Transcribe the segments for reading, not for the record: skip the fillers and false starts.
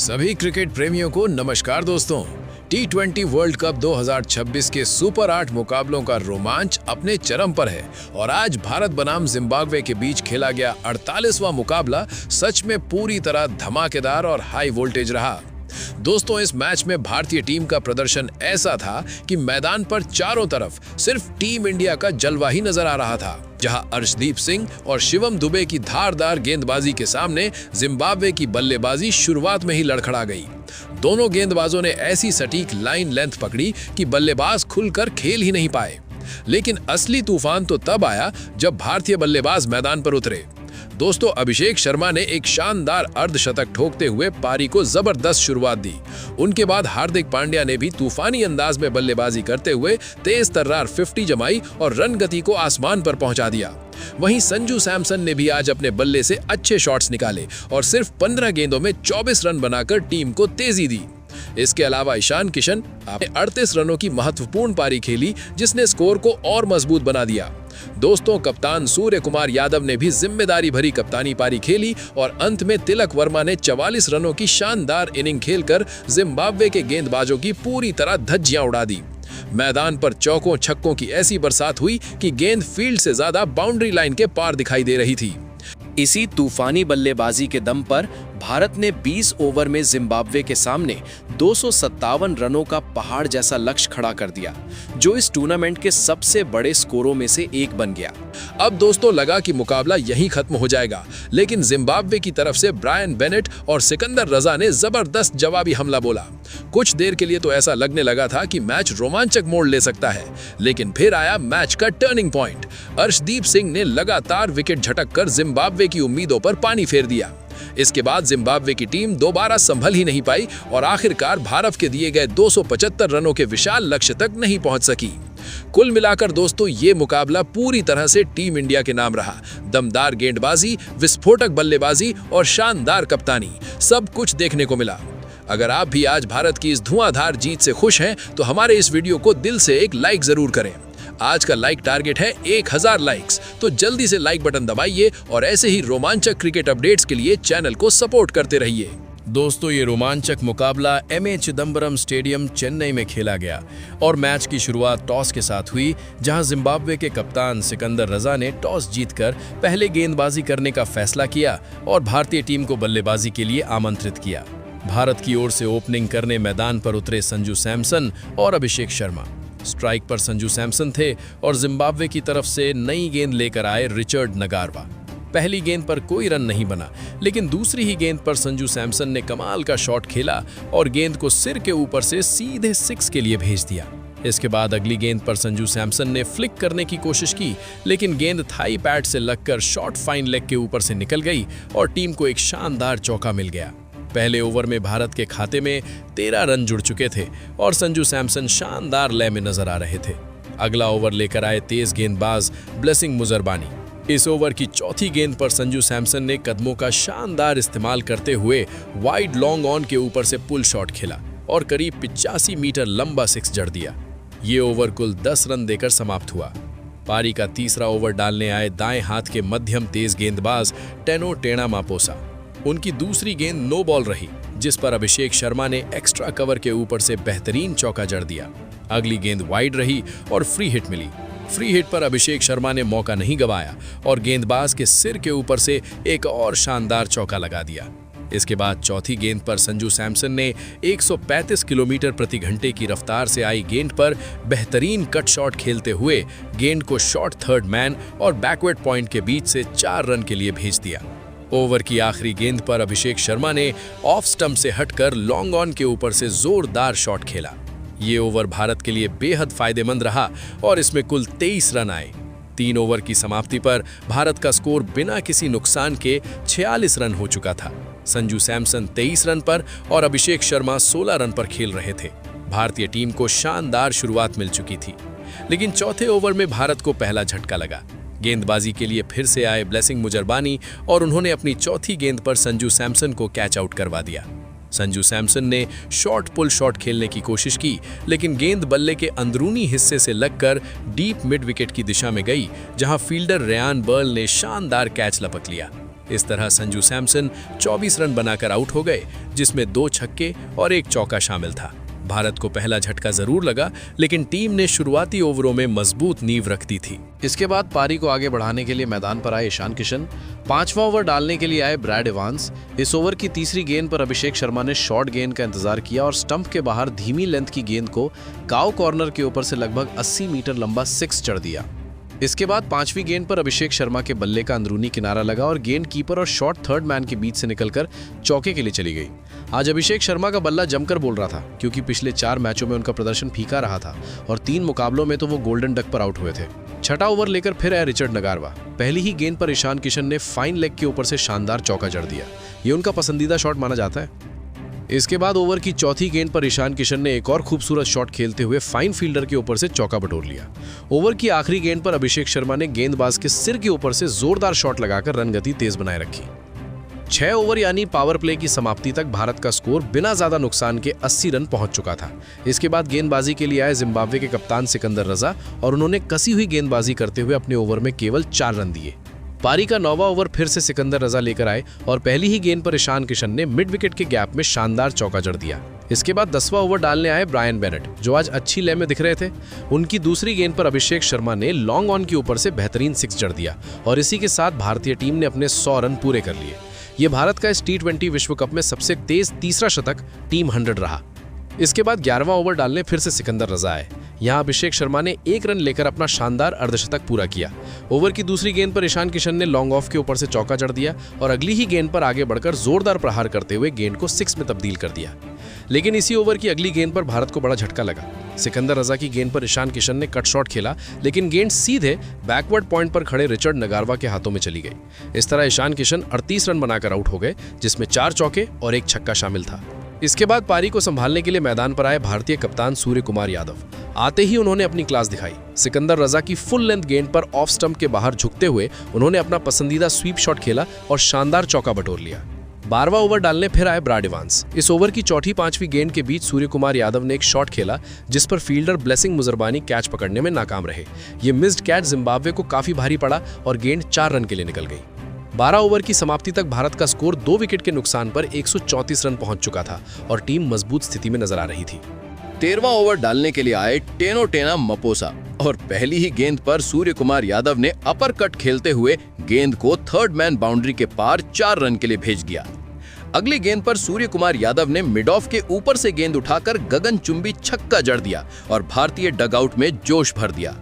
सभी क्रिकेट प्रेमियों को नमस्कार दोस्तों। T20 वर्ल्ड कप 2026 के सुपर 8 मुकाबलों का रोमांच अपने चरम पर है और आज भारत बनाम जिम्बाब्वे के बीच खेला गया 48वां मुकाबला सच में पूरी तरह धमाकेदार और हाई वोल्टेज रहा। दोस्तों, इस मैच में भारतीय टीम का प्रदर्शन ऐसा था कि मैदान पर चारों तरफ सिर्फ टीम इंडिया का जलवा ही नजर आ रहा था। जहां अर्शदीप सिंह और शिवम दुबे की धारदार गेंदबाजी के सामने जिम्बाब्वे की बल्लेबाजी शुरुआत में ही लड़खड़ा गई। दोनों गेंदबाजों ने ऐसी सटीक लाइन लेंथ पकड़ी कि बल्लेबाज खुलकर खेल ही नहीं पाए। लेकिन असली तूफान तो तब आया जब भारतीय बल्लेबाज मैदान पर उतरे। दोस्तों, अभिषेक शर्मा ने एक शानदार अर्धशतक ठोकते हुए पारी को जबरदस्त शुरुआत दी। उनके बाद हार्दिक पांड्या ने भी तूफानी अंदाज में बल्लेबाजी करते हुए तेज तर्रार 50 जमाई और रन गति को आसमान पर पहुंचा दिया। वहीं संजू सैमसन ने भी आज अपने बल्ले से अच्छे शॉट्स निकाले और सिर्फ 15 गेंदों में 24 रन बनाकर टीम को तेजी दी। इसके अलावा ईशान किशन ने 38 रनों की महत्वपूर्ण पारी खेली, जिसने स्कोर को और मजबूत बना दिया। दोस्तों, कप्तान सूर्य कुमार यादव ने भी जिम्मेदारी भरी कप्तानी पारी खेली और अंत में तिलक वर्मा ने 44 रनों की शानदार इनिंग खेलकर जिम्बाब्वे के गेंदबाजों की पूरी तरह धज्जियां उड़ा दी। मैदान पर चौकों छक्कों की ऐसी बरसात हुई कि गेंद फील्ड से ज्यादा बाउंड्री लाइन के पार दिखाई दे रही थी। इसी तूफानी बल्लेबाजी के दम पर भारत ने 20 ओवर में जिम्बाब्वे के सामने 257 रनों का पहाड़ जैसा लक्ष्य खड़ा कर दिया, जो इस टूर्नामेंट के सबसे बड़े स्कोरों में से एक बन गया। अब दोस्तों लगा कि मुकाबला यहीं खत्म हो जाएगा, लेकिन जिम्बाब्वे की तरफ से ब्रायन बेनेट और सिकंदर रजा ने जबरदस्त जवाबी हमला बोला। कुछ देर के लिए तो ऐसा लगने लगा था कि मैच रोमांचक मोड़ ले सकता है, लेकिन फिर आया मैच का टर्निंग पॉइंट। अर्शदीप सिंह ने लगातार विकेट झटककर जिम्बाब्वे की उम्मीदों पर पानी फेर दिया। इसके बाद जिम्बाब्वे की टीम दोबारा संभल ही नहीं पाई और आखिरकार भारत के दिए गए 275 रनों के विशाल लक्ष्य तक नहीं पहुंच सकी। कुल मिलाकर दोस्तों, ये मुकाबला पूरी तरह से टीम इंडिया के नाम रहा। दमदार गेंदबाजी, विस्फोटक बल्लेबाजी और शानदार कप्तानी, सब कुछ देखने को मिला। अगर आप भी आज भारत की इस धुआंधार जीत से खुश हैं तो हमारे इस वीडियो को दिल से एक लाइक जरूर करें। आज का लाइक टारगेट है 1000 लाइक्स, तो जल्दी से लाइक बटन दबाइए और ऐसे ही रोमांचक क्रिकेट अपडेट्स के लिए चैनल को सपोर्ट करते रहिए। दोस्तों, ये रोमांचक मुकाबला एमए चिदंबरम स्टेडियम चेन्नई में खेला गया और मैच की शुरुआत टॉस के साथ हुई, जहां जिम्बाब्वे के कप्तान सिकंदर रजा ने टॉस जीतकर पहले गेंदबाजी करने का फैसला किया और भारतीय टीम को बल्लेबाजी के लिए आमंत्रित किया। भारत की ओर से ओपनिंग करने मैदान पर उतरे संजू सैमसन और अभिषेक शर्मा। स्ट्राइक पर संजू सैमसन थे और जिम्बाब्वे की तरफ से नई गेंद लेकर आए रिचर्ड नगारवा। पहली गेंद पर कोई रन नहीं बना, लेकिन दूसरी ही गेंद पर संजू सैमसन ने कमाल का शॉट खेला और गेंद को सिर के ऊपर से सीधे 6 के लिए भेज दिया। इसके बाद अगली गेंद पर संजू सैमसन ने फ्लिक करने की कोशिश की, लेकिन गेंद थाई पैड से लगकर शॉर्ट फाइन लेग के ऊपर से निकल गई और टीम को एक शानदार चौका मिल गया। पहले ओवर में भारत के खाते में 13 रन जुड़ चुके थे और संजू सैमसन शानदार लय में नजर आ रहे थे। अगला ओवर लेकर आए तेज गेंदबाज ब्लेसिंग मुजरबानी। इस ओवर की चौथी गेंद पर संजू सैमसन ने कदमों का शानदार इस्तेमाल करते हुए वाइड लॉन्ग ऑन के ऊपर से पुल शॉट खेला और करीब 85 मीटर लंबा 6 जड़ दिया। ये ओवर कुल 10 रन देकर समाप्त हुआ। पारी का तीसरा ओवर डालने आए दाएं हाथ के मध्यम तेज गेंदबाज टेनो टेना मापोसा। उनकी दूसरी गेंद नो बॉल रही, जिस पर अभिषेक शर्मा ने एक्स्ट्रा कवर के ऊपर से बेहतरीन चौका जड़ दिया। अगली गेंद वाइड रही और फ्री हिट मिली। फ्री हिट पर अभिषेक शर्मा ने मौका नहीं गंवाया और गेंदबाज के सिर के ऊपर से एक और शानदार चौका लगा दिया। इसके बाद चौथी गेंद पर संजू सैमसन ने 135 किलोमीटर प्रति घंटे की रफ्तार से आई गेंद पर बेहतरीन कट शॉट खेलते हुए गेंद को शॉर्ट थर्ड मैन और बैकवर्ड पॉइंट के बीच से 4 रन के लिए भेज दिया। ओवर की आखिरी गेंद पर अभिषेक शर्मा ने ऑफ स्टंप से हटकर लॉन्ग ऑन के ऊपर से जोरदार शॉट खेला। ये ओवर भारत के लिए बेहद फायदेमंद रहा और इसमें कुल 23 रन आए। 3 ओवर की समाप्ति पर भारत का स्कोर बिना किसी नुकसान के 46 रन हो चुका था। संजू सैमसन 23 रन पर और अभिषेक शर्मा 16 रन पर खेल रहे थे। भारतीय टीम को शानदार शुरुआत मिल चुकी थी, लेकिन चौथे ओवर में भारत को पहला झटका लगा। गेंदबाजी के लिए फिर से आए ब्लेसिंग मुजरबानी और उन्होंने अपनी चौथी गेंद पर संजू सैमसन को कैच आउट करवा दिया। संजू सैमसन ने शॉर्ट पुल शॉट खेलने की कोशिश की, लेकिन गेंद बल्ले के अंदरूनी हिस्से से लगकर डीप मिड विकेट की दिशा में गई, जहां फील्डर रेयान बर्ल ने शानदार कैच लपक लिया। इस तरह संजू सैमसन 24 रन बनाकर आउट हो गए, जिसमें 2 छक्के और 1 चौका शामिल था। भारत को पहला झटका जरूर लगा, लेकिन टीम ने शुरुआती ओवरों में मजबूत नींव रख दी थी। इसके बाद पारी को आगे बढ़ाने के लिए मैदान पर आए ईशान किशन। 5वां ओवर डालने के लिए आए ब्रैड इवांस। इस ओवर की तीसरी गेंद पर अभिषेक शर्मा ने शॉर्ट गेंद का इंतजार किया और स्टंप के बाहर धीमी लेंथ की गेंद को काउ कॉर्नर के ऊपर से लगभग 80 मीटर लंबा 6 चढ़ दिया। इसके बाद 5वीं गेंद पर अभिषेक शर्मा के बल्ले का अंदरूनी किनारा लगा और गेंद कीपर और शॉर्ट थर्ड मैन के बीच से निकलकर चौके के लिए चली गई। आज अभिषेक शर्मा का बल्ला जमकर बोल रहा था, क्योंकि पिछले 4 मैचों में उनका प्रदर्शन फीका रहा था और 3 मुकाबलों में तो वो गोल्डन डक पर आउट हुए थे। छठा ओवर लेकर फिर आए रिचर्ड नगारवा। पहली ही गेंद पर ईशान किशन ने फाइन लेग के ऊपर से शानदार चौका जड़ दिया। ये उनका पसंदीदा शॉट माना जाता है। इसके बाद ओवर की चौथी गेंद पर ईशान किशन ने एक और खूबसूरत शॉट खेलते हुए फाइन फील्डर के ऊपर से चौका बटोर लिया। ओवर की आखिरी गेंद पर अभिषेक शर्मा ने गेंदबाज के सिर के ऊपर से जोरदार शॉट लगाकर रन गति तेज बनाए रखी। 6 ओवर यानी पावर प्ले की समाप्ति तक भारत का स्कोर बिना ज्यादा नुकसान के 80 रन पहुंच चुका था। इसके बाद गेंदबाजी के लिए आए जिम्बाब्वे के कप्तान सिकंदर रजा और उन्होंने कसी हुई गेंदबाजी करते हुए अपने ओवर में केवल 4 रन दिए। पारी का 9वां ओवर फिर से सिकंदर रजा लेकर आए और पहली ही गेंद पर ईशान किशन ने मिड विकेट के गैप में शानदार चौका जड़ दिया। इसके बाद 10वां ओवर डालने आए ब्रायन बेनेट, जो आज अच्छी लय में दिख रहे थे। उनकी दूसरी गेंद पर अभिषेक शर्मा ने लॉन्ग ऑन के ऊपर से बेहतरीन 6 जड़ दिया और इसी के साथ भारतीय टीम ने अपने 100 रन पूरे कर लिए। ये भारत का इस T20 विश्व कप में सबसे तेज तीसरा शतक टीम 100 रहा। इसके बाद 11वां ओवर डालने फिर से सिकंदर रजा आए। यहां अभिषेक शर्मा ने 1 रन लेकर अपना शानदार अर्धशतक पूरा किया। ओवर की दूसरी गेंद पर ईशान किशन ने लॉन्ग ऑफ के ऊपर से चौका जड़ दिया और अगली ही गेंद पर आगे बढ़कर जोरदार प्रहार करते हुए गेंद को 6 में तब्दील कर दिया। लेकिन इसी ओवर की अगली गेंद पर भारत को बड़ा झटका लगा। सिकंदर रजा की गेंद पर ईशान किशन ने कट शॉट खेला, लेकिन गेंद सीधे बैकवर्ड पॉइंट पर खड़े रिचर्ड नगारवा के हाथों में चली गई। इस तरह ईशान किशन 38 रन बनाकर आउट हो गए, जिसमें 4 चौके और 1 छक्का शामिल था। इसके बाद पारी को संभालने के लिए मैदान पर आए भारतीय कप्तान सूर्य कुमार यादव। आते ही उन्होंने अपनी क्लास दिखाई। सिकंदर रजा की फुल लेंथ गेंद पर ऑफ स्टंप के बाहर झुकते हुए उन्होंने अपना पसंदीदा स्वीप शॉट खेला और शानदार चौका बटोर लिया। 12वां ओवर डालने फिर आए ब्रैड इवांस। इस ओवर की चौथी 5वीं गेंद के बीच सूर्य कुमार यादव ने एक शॉट खेला, जिस पर फील्डर ब्लेसिंग मुजरबानी कैच पकड़ने में नाकाम रहे। ये मिस्ड कैच जिम्बाब्वे को काफी भारी पड़ा और गेंद 4 रन के लिए निकल गई। 12 ओवर की समाप्ति तक भारत का स्कोर 2 विकेट के नुकसान पर 134 रन पहुंच चुका था और टीम मजबूत स्थिति में नजर आ रही थी। 13वां ओवर डालने के लिए आए टेनो टेना मपोसा और पहली ही गेंद पर सूर्य कुमार यादव ने अपर कट खेलते हुए गेंद को थर्ड मैन बाउंड्री के पार 4 रन के लिए भेज दिया। अगली गेंद पर सूर्य कुमार यादव ने मिड ऑफ के ऊपर से गेंद उठाकर गगनचुंबी छक्का जड़ दिया और भारतीय डगआउट में जोश भर दिया।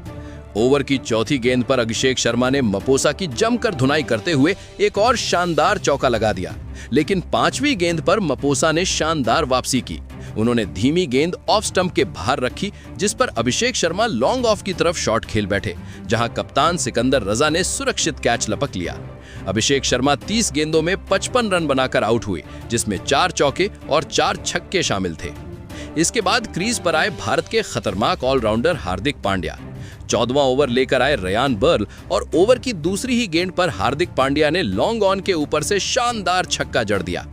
ओवर की चौथी गेंद पर अभिषेक शर्मा ने मपोसा की जमकर धुनाई करते हुए एक और शानदार चौका लगा दिया, लेकिन 5वीं गेंद पर मपोसा ने शानदार वापसी की। उन्होंने धीमी गेंद ऑफ स्टंप के बाहर रखी, जिस पर अभिषेक शर्मा लॉन्ग ऑफ की तरफ शॉट खेल बैठे, जहां कप्तान सिकंदर रजा ने सुरक्षित कैच लपक लिया। अभिषेक शर्मा 30 गेंदों में 55 रन बनाकर आउट हुए, जिसमें 4 चौके और 4 छक्के शामिल थे। इसके बाद क्रीज पर आए भारत के खतरनाक ऑलराउंडर हार्दिक पांड्या। 14वां ओवर लेकर आए रयान बर्ल और ओवर की दूसरी ही गेंद पर हार्दिक पांड्या ने लॉन्ग ऑन के ऊपर से शानदार छक्का जड़ दिया।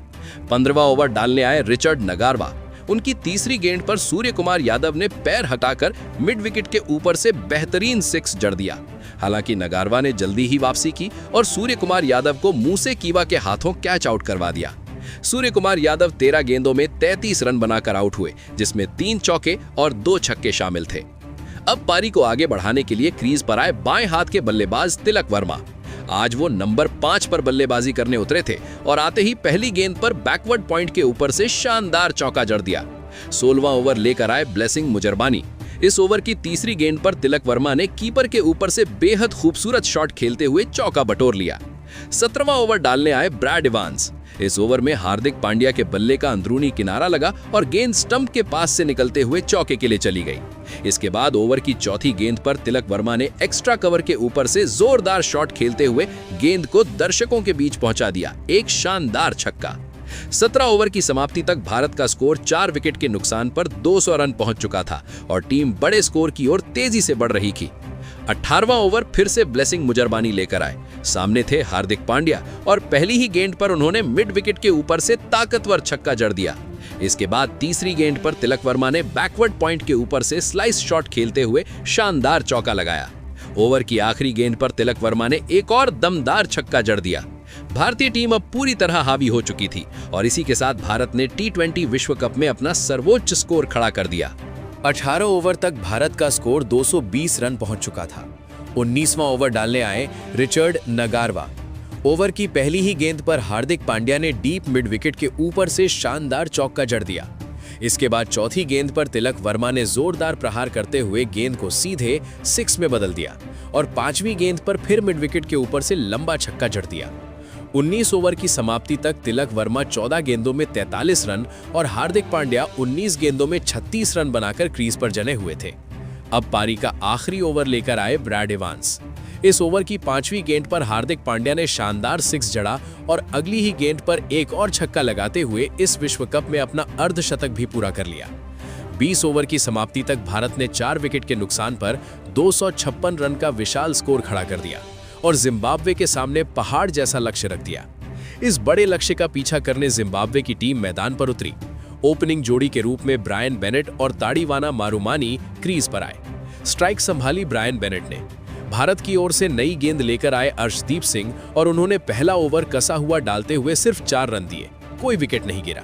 15वां ओवर डालने आए रिचर्ड नगारवा। उनकी तीसरी गेंद पर सूर्य कुमार यादव ने पैर हटाकर मिड विकेट के ऊपर से बेहतरीन 6 जड़ दिया। हालांकि नगारवा ने जल्दी ही वापसी की और सूर्य कुमार यादव को मूसे कीवा के हाथों कैच आउट करवा दिया। सूर्य कुमार यादव 13 गेंदों में 33 रन बनाकर आउट हुए, जिसमें 3 चौके और 2 छक्के शामिल थे। अब पारी को आगे बढ़ाने के लिए क्रीज पर आए बाएं हाथ के बल्लेबाज तिलक वर्मा। आज वो नंबर 5 पर बल्लेबाजी करने उतरे थे और आते ही पहली गेंद पर बैकवर्ड पॉइंट के ऊपर से शानदार चौका जड़ दिया। 16वां ओवर लेकर आए ब्लेसिंग मुजरबानी। इस ओवर की तीसरी गेंद पर तिलक वर्मा ने कीपर के ऊपर से बेहद खूबसूरत शॉट खेलते हुए चौका बटोर लिया। 17वां ओवर डालने आए ब्रैड इवांस। इस ओवर में हार्दिक पांड्या के बल्ले का अंदरूनी किनारा लगा और गेंद स्टंप के पास से निकलते हुए चौके के लिए चली गई। इसके बाद ओवर की चौथी गेंद पर तिलक वर्मा ने एक्स्ट्रा कवर के ऊपर से जोरदार शॉट खेलते हुए गेंद को दर्शकों के बीच पहुंचा दिया, एक शानदार छक्का। 17 ओवर की समाप्ति तक भारत का स्कोर 4 विकेट के नुकसान पर 200 रन पहुंच चुका था और टीम बड़े स्कोर की ओर तेजी से बढ़ रही थी। 18वां ओवर फिर से ब्लेसिंग मुजरबानी लेकर आए। सामने थे हार्दिक पांड्या और पहली ही गेंद पर उन्होंने मिड विकेट के ऊपर से ताकतवर छक्का जड़ दिया। इसके बाद तीसरी गेंद पर तिलक वर्मा ने बैकवर्ड पॉइंट के ऊपर से स्लाइस शॉट खेलते हुए शानदार चौका लगाया। ओवर की आखिरी गेंद पर तिलक वर्मा ने एक और दमदार छक्का जड़ दिया। भारतीय टीम अब पूरी तरह हावी हो चुकी थी और इसी के साथ भारत ने T20 विश्व कप में अपना सर्वोच्च स्कोर खड़ा कर दिया। 18 ओवर तक भारत का स्कोर 220 रन पहुंच चुका था। 19वां ओवर डालने आए रिचर्ड नगारवा। ओवर की पहली ही गेंद पर हार्दिक पांड्या ने डीप मिड विकेट के ऊपर से शानदार चौका जड़ दिया। इसके बाद चौथी गेंद पर तिलक वर्मा ने जोरदार प्रहार करते हुए गेंद को सीधे 6 में बदल दिया और 5वीं गेंद पर फिर मिड विकेट के ऊपर से लंबा छक्का जड़ दिया। 19 ओवर की समाप्ति तक तिलक वर्मा 14 गेंदों में 43 रन और हार्दिक पांड्या 19 गेंदों में 36 रन बनाकर क्रीज पर जने हुए थे। अब पारी का आखिरी ओवर लेकर आए ब्रैड इवांस। इस ओवर की 5वीं गेंद पर हार्दिक पांड्या ने शानदार 6 जड़ा और अगली ही गेंद पर एक और छक्का लगाते हुए इस विश्व कप में अपना अर्धशतक भी पूरा कर लिया। 20 ओवर की समाप्ति तक भारत ने 4 विकेट के नुकसान पर 256 रन का विशाल स्कोर खड़ा कर दिया और जिम्बाब्वे के सामने पहाड़ जैसा लक्ष्य रख दिया। इस बड़े लक्ष्य का पीछा करने जिम्बाब्वे की टीम मैदान पर उतरी। ओपनिंग जोड़ी के रूप में ब्रायन बेनेट और ताड़ीवाना मारूमानी क्रीज पर आए। स्ट्राइक संभाली ब्रायन बेनेट ने। भारत की ओर से नई गेंद लेकर आए अर्शदीप सिंह और उन्होंने पहला ओवर कसा हुआ डालते हुए सिर्फ 4 रन दिए, कोई विकेट नहीं गिरा।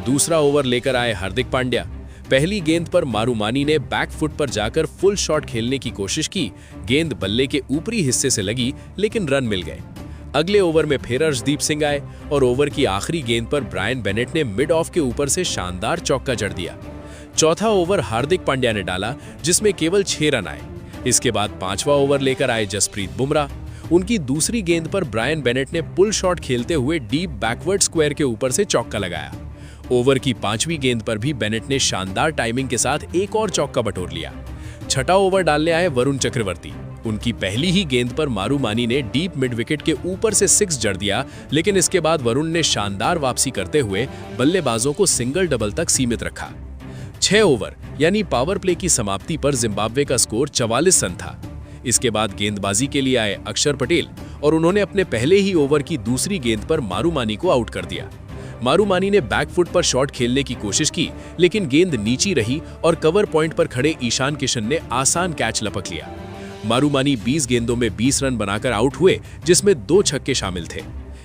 दूसरा ओवर लेकर आए हार्दिक पांड्या। पहली गेंद पर मारूमानी ने बैक फुट पर जाकर फुल शॉट खेलने की कोशिश की। गेंद बल्ले के ऊपरी हिस्से से लगी लेकिन रन मिल गए। अगले ओवर में फिर अर्शदीप सिंह आए और ओवर की आखिरी गेंद पर ब्रायन बेनेट ने मिड ऑफ के ऊपर से शानदार चौका जड़ दिया। चौथा ओवर हार्दिक पांड्या ने डाला जिसमें केवल 6 रन आए। इसके बाद 5वां ओवर लेकर आए जसप्रीत बुमराह। उनकी दूसरी गेंद पर ब्रायन बेनेट ने पुल शॉट खेलते हुए डीप बैकवर्ड स्क्वायर के ऊपर से चौका लगाया। ओवर की 5वीं गेंद पर भी बेनेट ने शानदार टाइमिंग के साथ एक और चौका बटोर लिया। छठा ओवर डालने आए वरुण चक्रवर्ती। उनकी पहली ही गेंद पर मारूमानी ने डीप मिड विकेट के ऊपर से 6 जड़ दिया, लेकिन इसके बाद वरुण ने शानदार वापसी करते हुए बल्लेबाजों को सिंगल डबल तक सीमित रखा। 6 ओवर यानी पावर प्ले की समाप्ति पर जिम्बाब्वे का स्कोर 44 रन था। इसके बाद गेंदबाजी के लिए आए अक्षर पटेल और उन्होंने अपने पहले ही ओवर की दूसरी गेंद पर मारूमानी को आउट कर दिया। मारूमानी ने बैकफुट पर शॉट खेलने की कोशिश की, लेकिन गेंद नीची रही और कवर पॉइंट पर खड़े ईशान किशन ने आसान कैच लपक लिया। मारूमानी 20 गेंदों में 20 रन बनाकर आउट हुए, जिसमें 2 छक्के शामिल थे।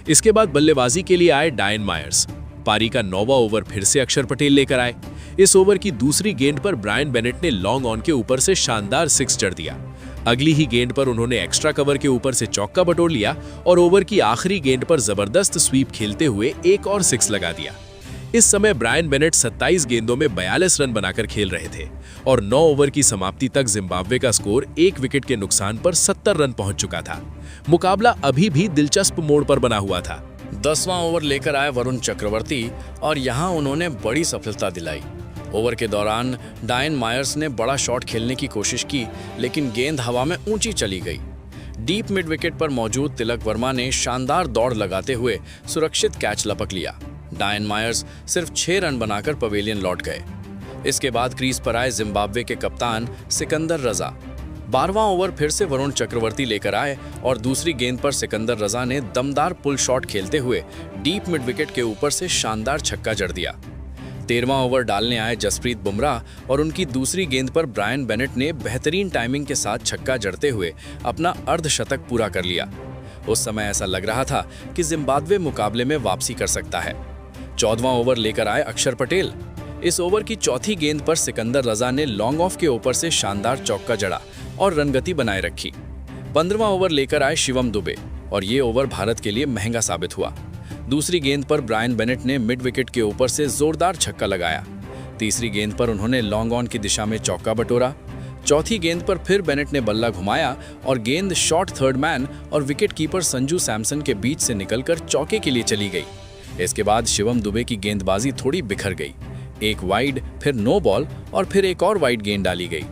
इसके बाद बल्लेबाजी के लिए आए डायन मायर्स। पारी का 9वां ओवर फिर से अक्षर पटेल लेकर आए। इस ओवर की दूसरी गेंद पर ब्रायन बेनेट ने लॉन्ग ऑन के ऊपर से शानदार 6 जड़ दिया। अगली ही गेंद पर उन्होंने एक्स्ट्रा कवर के ऊपर से चौका बटोर लिया और ओवर की आखिरी गेंद पर जबरदस्त स्वीप खेलते हुए एक और 6 लगा दिया। इस समय ब्रायन बेनेट 27 गेंदों में 42 रन बनाकर खेल रहे थे और 9 ओवर की समाप्ति तक जिम्बाब्वे का स्कोर 1 विकेट के नुकसान पर 70 रन पहुंच चुका था। मुकाबला अभी भी दिलचस्प मोड़ पर बना हुआ था। 10वां ओवर लेकर आए वरुण चक्रवर्ती और यहां उन्होंने बड़ी सफलता दिलाई। ओवर के दौरान डायन मायर्स ने बड़ा शॉट खेलने की कोशिश की, लेकिन गेंद हवा में ऊंची चली गई। डीप मिड विकेट पर मौजूद तिलक वर्मा ने शानदार दौड़ लगाते हुए सुरक्षित कैच लपक लिया। डायन मायर्स सिर्फ 6 रन बनाकर पवेलियन लौट गए। इसके बाद क्रीज पर आए जिम्बाब्वे के कप्तान सिकंदर रजा। 12वां ओवर फिर से वरुण चक्रवर्ती लेकर आए और दूसरी गेंद पर सिकंदर रजा ने दमदार पुल शॉट खेलते हुए डीप मिड विकेट के ऊपर से शानदार छक्का जड़ दिया। 13वां ओवर डालने आए जसप्रीत बुमराह और उनकी दूसरी गेंद पर ब्रायन बेनेट ने बेहतरीन टाइमिंग के साथ छक्का जड़ते हुए अपना अर्धशतक पूरा कर लिया। उस समय ऐसा लग रहा था कि जिम्बाब्वे मुकाबले में वापसी कर सकता है। 14वां ओवर लेकर आए अक्षर पटेल। इस ओवर की चौथी गेंद पर सिकंदर रजा ने लॉन्ग ऑफ के ऊपर से शानदार चौका जड़ा और रनगति बनाए रखी। 15वां ओवर लेकर आए शिवम दुबे और ये ओवर भारत के लिए महंगा साबित हुआ। दूसरी गेंद पर ब्रायन बेनेट ने मिड विकेट के ऊपर से जोरदार छक्का लगाया। तीसरी गेंद पर उन्होंने लॉन्ग ऑन की दिशा में चौका बटोरा। चौथी गेंद पर फिर बेनेट ने बल्ला घुमाया और गेंद शॉर्ट थर्ड मैन और विकेट कीपर संजू सैमसन के बीच से निकलकर चौके के लिए चली गई। इसके बाद शिवम दुबे की गेंदबाजी थोड़ी बिखर गई। एक वाइड, फिर नो बॉल और फिर एक और वाइड गेंद डाली गई।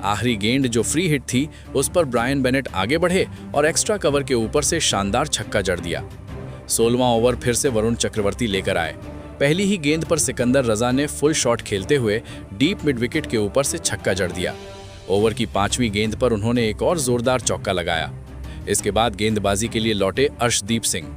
आखिरी गेंद जो फ्री हिट थी उस पर ब्रायन बेनेट आगे बढ़े और एक्स्ट्रा कवर के ऊपर से शानदार छक्का जड़ दिया। 16वां ओवर फिर से वरुण चक्रवर्ती लेकर आए। पहली ही गेंद पर सिकंदर रजा ने फुल शॉट खेलते हुए डीप मिड विकेट के ऊपर से छक्का जड़ दिया। ओवर की 5वीं गेंद पर उन्होंने एक और जोरदार चौका लगाया। इसके बाद गेंदबाजी के लिए लौटे अर्शदीप सिंह।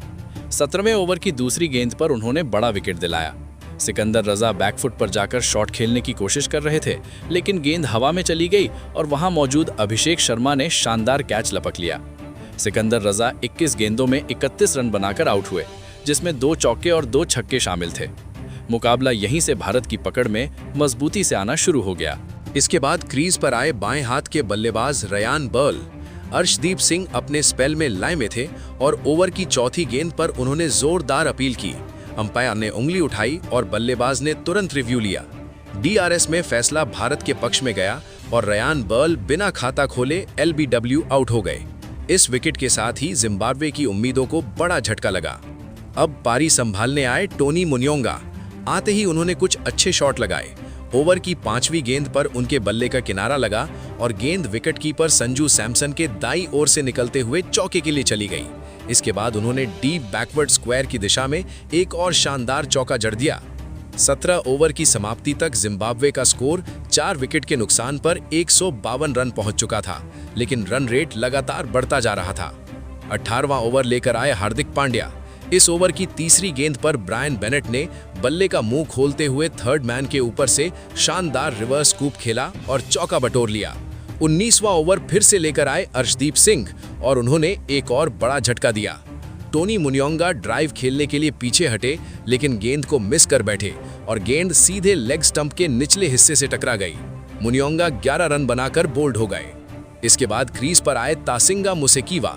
17वें ओवर की दूसरी गेंद पर उन्होंने बड़ा विकेट दिलाया। सिकंदर रजा बैकफुट पर जाकर शॉट खेलने की कोशिश कर रहे थे, लेकिन गेंद हवा में चली गई और वहां मौजूद अभिषेक शर्मा ने शानदार कैच लपक लिया। सिकंदर रजा 21 गेंदों में 31 रन बनाकर आउट हुए, जिसमें 2 चौके और 2 छक्के शामिल थे। मुकाबला यहीं से भारत की पकड़ में मजबूती से आना शुरू हो गया। इसके बाद क्रीज पर आए बाएं हाथ के बल्लेबाज रयान बर्ल। अर्शदीप सिंह अपने स्पेल में लाए में थे और ओवर की चौथी गेंद पर उन्होंने जोरदार अपील की। अंपायर ने उंगली उठाई और बल्लेबाज ने तुरंत रिव्यू लिया। डीआरएस में फैसला भारत के पक्ष में गया और रयान बर्ल बिना खाता खोले एलबीडब्ल्यू आउट हो गए। इस विकेट के साथ ही जिम्बाब्वे की उम्मीदों को बड़ा झटका लगा। अब पारी संभालने आए टोनी मुनियोंगा। आते ही उन्होंने कुछ अच्छे शॉट लगाए। ओवर की 5वीं गेंद पर उनके बल्ले का किनारा लगा और गेंद विकेटकीपर संजू सैमसन के दाईं ओर से निकलते हुए चौके के लिए चली गई। इसके बाद उन्होंने डीप बैकवर्ड स्क्वायर की दिशा में एक और शानदार चौका जड़ दिया। 17 ओवर की समाप्ति तक जिम्बाब्वे का स्कोर 4 विकेट के नुकसान पर 152 रन पहुंच चुका था, लेकिन रन रेट लगातार बढ़ता जा रहा था। 18वां ओवर लेकर आए हार्दिक पांड्या। इस ओवर की तीसरी गेंद पर ब्रायन बेनेट ने बल्ले का मुंह खोलते हुए थर्ड मैन के ऊपर से शानदार रिवर्स स्कूप खेला और चौका बटोर लिया। 19वां ओवर फिर से लेकर आए अर्शदीप सिंह और उन्होंने एक और बड़ा झटका दिया। टोनी मुनियोंगा ड्राइव खेलने के लिए पीछे हटे, लेकिन गेंद को मिस कर बैठे और गेंद सीधे लेग स्टंप के निचले हिस्से से टकरा गई। मुनियोंगा 11 रन बनाकर बोल्ड हो गए। इसके बाद क्रीज पर आए तासिंगा मुसेकीवा।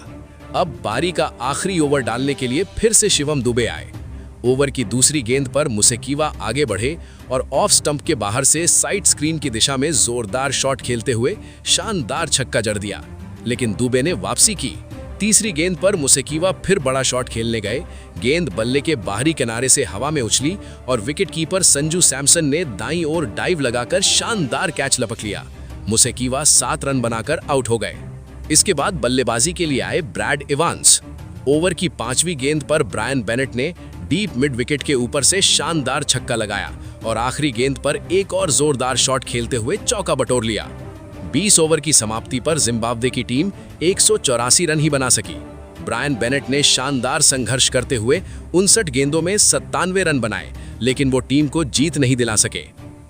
अब बारी का आखिरी ओवर डालने के लिए फिर से शिवम दुबे आए। ओवर की दूसरी गेंद पर मुसेकीवा आगे बढ़े और ऑफ स्टंप के बाहर से साइड स्क्रीन की दिशा में जोरदार शॉट खेलते हुए शानदार छक्का जड़ दिया, लेकिन दुबे ने वापसी की। तीसरी गेंद पर मुसेकीवा फिर बड़ा शॉट खेलने गए। गेंद बल्ले के बाहरी किनारे से हवा में उछली और विकेटकीपर संजू सैमसन ने दाईं ओर डाइव लगाकर शानदार कैच लपक लिया। मुसेकीवा 7 रन बनाकर आउट हो गए। इसके बाद बल्लेबाजी के लिए आए ब्रैड इवांस। ओवर की 5वीं गेंद पर ब्रायन बेनेट ने डीप मिड विकेट के ऊपर से शानदार छक्का लगाया और आखिरी गेंद पर एक और जोरदार शॉट खेलते हुए चौका बटोर लिया। 20 ओवर की समाप्ति पर जिम्बाब्वे की टीम 184 रन ही बना सकी। ब्रायन बेनेट ने शानदार संघर्ष करते हुए 59 गेंदों में 97 रन बनाए, लेकिन वो टीम को जीत नहीं दिला सके।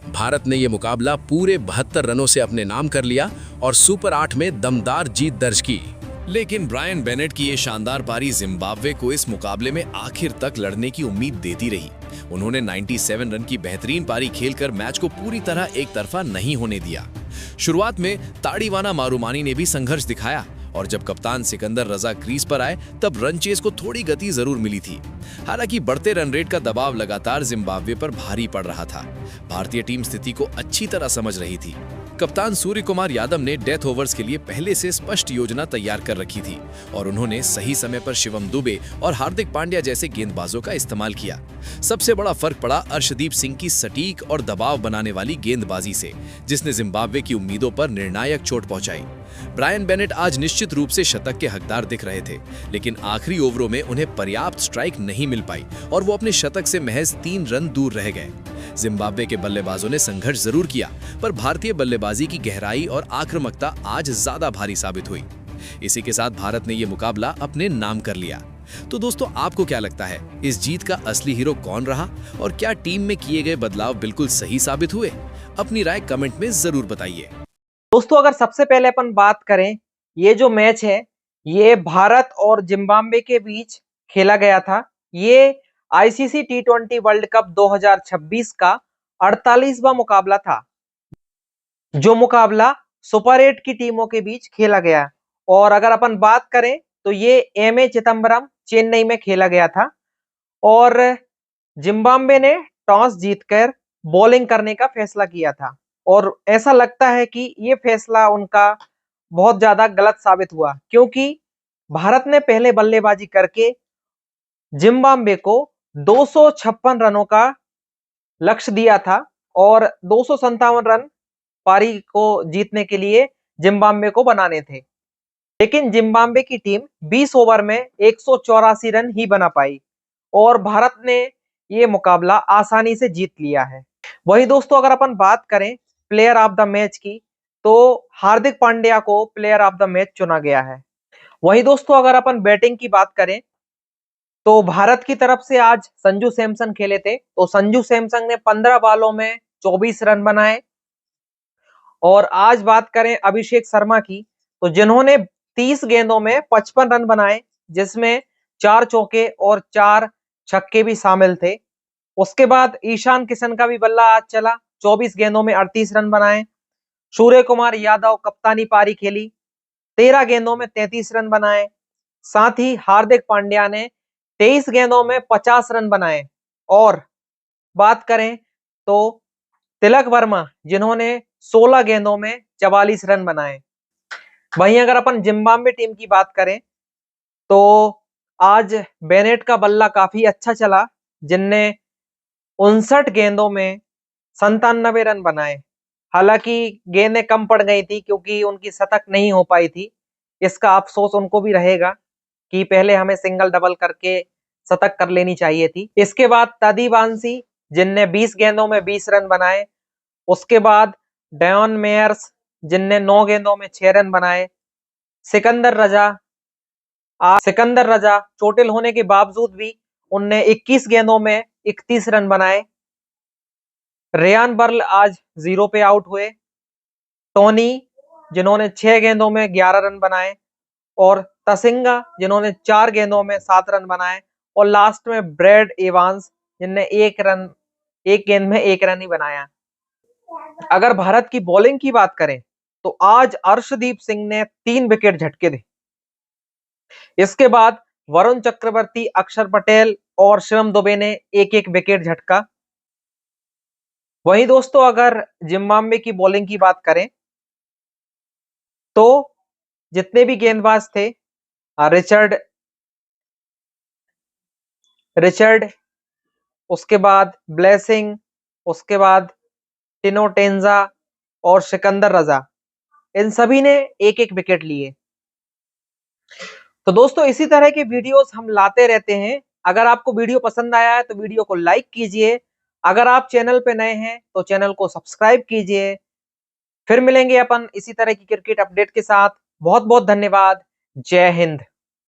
भारत ने यह मुकाबला पूरे 72 रनों से अपने नाम कर लिया और सुपर 8 में दमदार जीत दर्ज की। लेकिन ब्रायन बेनेट की ये शानदार पारी जिम्बाब्वे को इस मुकाबले में आखिर तक लड़ने की उम्मीद देती रही। उन्होंने 97 रन की बेहतरीन पारी खेलकर मैच को पूरी तरह एक तरफा नहीं होने दिया। शुरुआत में ताड़ीवाना मारूमानी ने भी संघर्ष दिखाया और जब कप्तान सिकंदर रजा क्रीज पर आए तब रन चेज को थोड़ी गति जरूर मिली थी। हालांकि बढ़ते रन रेट का दबाव लगातार जिम्बाब्वे पर भारी पड़ रहा था। भारतीय टीम स्थिति को अच्छी तरह समझ रही थी। कप्तान सूर्य कुमार यादव ने डेथ ओवर्स के लिए पहले से स्पष्ट योजना तैयार कर रखी थी और उन्होंने सही समय पर शिवम दुबे और हार्दिक पांड्या जैसे गेंदबाजों का इस्तेमाल किया। सबसे बड़ा फर्क पड़ा अर्शदीप सिंह की सटीक और दबाव बनाने वाली गेंदबाजी से, जिसने जिम्बाब्वे की उम्मीदों पर निर्णायक चोट पहुंचाई। ब्रायन बेनेट आज निश्चित रूप से शतक के हकदार दिख रहे थे, लेकिन आखिरी ओवरों में उन्हें पर्याप्त स्ट्राइक नहीं मिल पाई और वो अपने शतक से महज 3 रन दूर रह गए। जिम्बाब्वे के बल्लेबाजों ने संघर्ष जरूर किया, पर भारतीय बल्लेबाजी की गहराई और आक्रामकता आज ज्यादा भारी साबित हुई। इसी के साथ भारत ने यह मुकाबला अपने नाम कर लिया। तो दोस्तों, आपको क्या लगता है, इस जीत का असली हीरो कौन रहा और क्या टीम में किए गए बदलाव बिल्कुल सही साबित हुए? अपनी राय कमेंट में जरूर बताइए। दोस्तों, अगर सबसे पहले अपन बात करें, ये जो मैच है ये भारत और जिम्बाब्वे के बीच खेला गया था। ये आईसीसी टी20 वर्ल्ड कप 2026 का 48वां मुकाबला था, जो मुकाबला सुपर 8 की टीमों के बीच खेला गया। और अगर अपन बात करें तो ये एमए चिदम्बरम चेन्नई में खेला गया था और जिम्बाब्वे ने टॉस जीतकर बॉलिंग करने का फैसला किया था और ऐसा लगता है कि ये फैसला उनका बहुत ज्यादा गलत साबित हुआ, क्योंकि भारत ने पहले बल्लेबाजी करके जिम्बाब्वे को 256 रनों का लक्ष्य दिया था और 257 रन पारी को जीतने के लिए जिम्बाब्वे को बनाने थे। लेकिन जिम्बाब्वे की टीम 20 ओवर में 184 रन ही बना पाई और भारत ने ये मुकाबला आसानी से जीत लिया है। वही दोस्तों, अगर अपन बात करें प्लेयर ऑफ द मैच की, तो हार्दिक पांड्या को प्लेयर ऑफ द मैच चुना गया है। वही दोस्तों, अगर अपन बैटिंग की बात करें तो भारत की तरफ से आज संजू सैमसन खेले थे, तो संजू सैमसन ने 15 बॉलों में 24 रन बनाए। और आज बात करें अभिषेक शर्मा की, तो जिन्होंने 30 गेंदों में 55 रन बनाए, जिसमें 4 चौके और 4 छक्के भी शामिल थे। उसके बाद ईशान किशन का भी बल्ला आज चला, 24 गेंदों में 38 रन बनाए। सूर्य कुमार यादव कप्तानी पारी खेली, 13 गेंदों में 33 रन बनाए। साथ ही हार्दिक पांड्या ने 23 गेंदों में 50 रन बनाए। और बात करें तो तिलक वर्मा, जिन्होंने 16 गेंदों में 44 रन बनाए। वहीं अगर अपन जिम्बाब्वे टीम की बात करें तो आज बेनेट का बल्ला काफी अच्छा चला, जिनने 59 गेंदों में 97 रन बनाए। हालांकि गेंदें कम पड़ गई थी क्योंकि उनकी शतक नहीं हो पाई थी। इसका अफसोस उनको भी रहेगा कि पहले हमें सिंगल डबल करके शतक कर लेनी चाहिए थी। इसके बाद तदीवांसी, जिनने 20 गेंदों में 20 रन बनाए। उसके बाद डयॉन मेयर्स, जिनने 9 गेंदों में 6 रन बनाए। सिकंदर रजा चोटिल होने के बावजूद भी उनने 21 गेंदों में 31 रन बनाए। रेयान बर्ल आज 0 पे आउट हुए। टोनी, जिन्होंने 6 गेंदों में 11 रन बनाए, और तसिंगा, जिन्होंने 4 गेंदों में 7 रन बनाए। और लास्ट में ब्रैड इवांस, जिनने 1 गेंद में 1 रन ही बनाया। अगर भारत की बॉलिंग की बात करें तो आज अर्शदीप सिंह ने 3 विकेट झटके थे। इसके बाद वरुण चक्रवर्ती, अक्षर पटेल और शिवम दुबे ने 1-1 विकेट झटका। वहीं दोस्तों अगर जिम्बाब्वे की बॉलिंग की बात करें तो जितने भी गेंदबाज थे, रिचर्ड, उसके बाद ब्लेसिंग, उसके बाद टिनो टेंजा और सिकंदर रजा, इन सभी ने 1-1 विकेट लिए। तो दोस्तों इसी तरह के वीडियोस हम लाते रहते हैं। अगर आपको वीडियो पसंद आया है तो वीडियो को लाइक कीजिए। अगर आप चैनल पे नए हैं तो चैनल को सब्सक्राइब कीजिए। फिर मिलेंगे अपन इसी तरह की क्रिकेट अपडेट के साथ। बहुत बहुत धन्यवाद। जय हिंद।